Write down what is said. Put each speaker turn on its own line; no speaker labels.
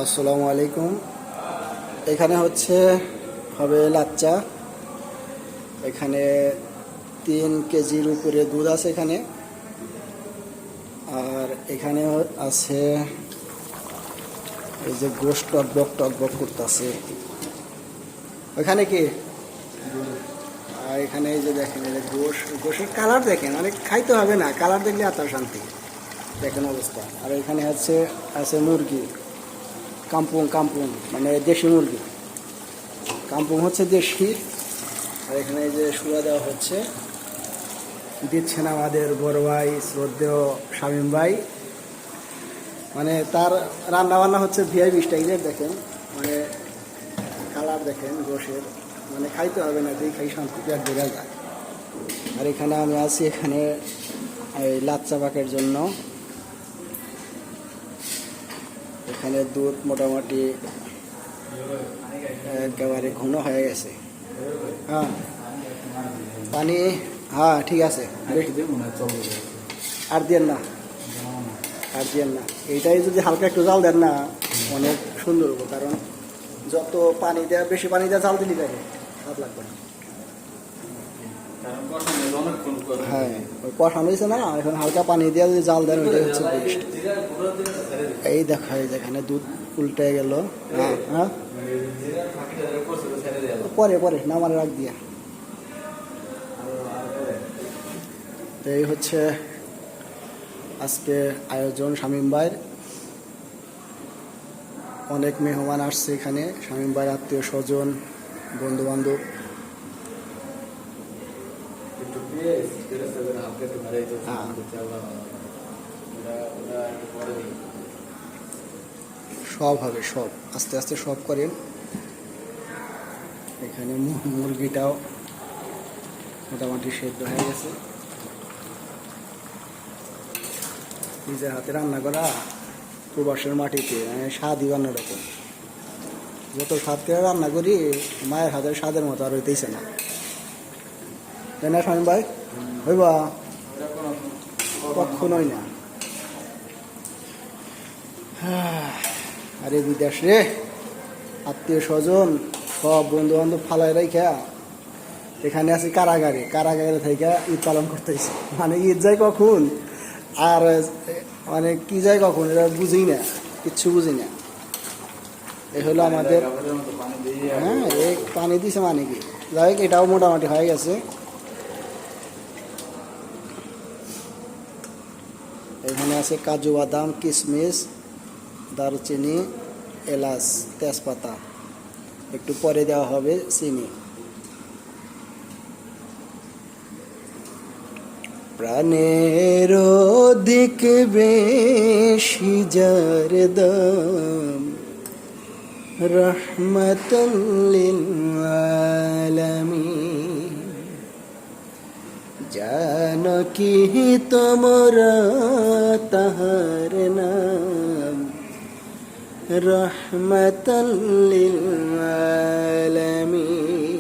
আসসালামু আলাইকুম। এখানে হবে লাচ্চা। এখানে 3 কেজির উপরে দুধ আছে এখানে। আর এখানে আছে এই যে গোশত টকবক করতেছে ওখানে কি। আর এখানে এই যে দেখেন, এই যে গোশের কালার দেখেন, মানে খাইতে হবে না, কালার দেখলে এত শান্তি। দেখেন অবস্থা। আর এখানে আছে মুরগি, কাম্পুং মানে দেশি মুরগি। কাম্পুং হচ্ছে দেশি। আর এখানে এই যে সুরা দেওয়া হচ্ছে, দিচ্ছেন আমাদের বড় ভাই শ্রদ্ধেয় শামীম ভাই। মানে তার রান্না বান্না হচ্ছে ভিআইপি স্টাইলের। দেখেন মানে কালার দেখেন গোশের, মানে খাইতে হবে না, যেই খাই শান্তি পেট বেড়ে যায়। আর এখানে আমি আছি এখানে এই লাচ্চা পাকের জন্য। এখানে দুধ মোটামুটি একেবারে ঘন হয়ে গেছে। হ্যাঁ পানি, হ্যাঁ ঠিক আছে, আর দিয়েন না, এইটাই যদি হালকা একটু জাল দেন না অনেক সুন্দর হবে। কারণ যত পানি দেওয়া, বেশি পানি দেওয়া জাল দিলি থাকে স্বাদ লাগবে না। হ্যাঁ ওই কষানো হয়েছে না, এখন হালকা পানি দিয়ে যদি জাল দেন ওইটাই হচ্ছে বেস্ট। এই দেখা, এই যেখানে দুধ উল্টে গেল। হ্যাঁ হ্যাঁ পরে নামার রাখ দিয়া। এই হচ্ছে আজকে আয়োজন শামীম ভাইয়ের। অনেক মেহমান আসছে এখানে, শামীম ভাইয়ের আত্মীয় স্বজন, বন্ধু বান্ধব। সব হবে, সব আস্তে আস্তে সব করেন। এখানে মুরগিটাও মোটামুটি সেদ্ধ হয়ে গেছে। নিজের হাতে রান্না করা প্রবাসের মাটিতে স্বাদই অন্যরকম। যত স্বাদ করে রান্না করি, মায়ের হাতের স্বাদের মতো আর হইতেইছে না, তাই না শামীম ভাই? হইবা কখনোই না। আরে বিদেশ রে, আত্মীয় স্বজন সব বন্ধু বান্ধব ফালাই রাইখা এখানে আছি কারাগারে থেকে ঈদ পালন করতেছি। মানে ঈদ যায় কখন আর মানে কি যায় কখন এটা বুঝি না, কিচ্ছু বুঝি না। এই হলো আমাদের। হ্যাঁ এই পানি দিছে মানে কি, যাই হোক এটাও মোটামুটি হয়ে গেছে। এখানে আছে কাজু বাদাম, কিশমিশ, দারুচিনি, এলাচ, তেজপাতা। একটু পরে দেওয়া হবে চিনি। প্রাণের অধিক বেশি যার দাম, রহমাতাল লিল আলামিন। জানকী তোমরা তাহার নাম, রহমাতাল লিল আলামিন।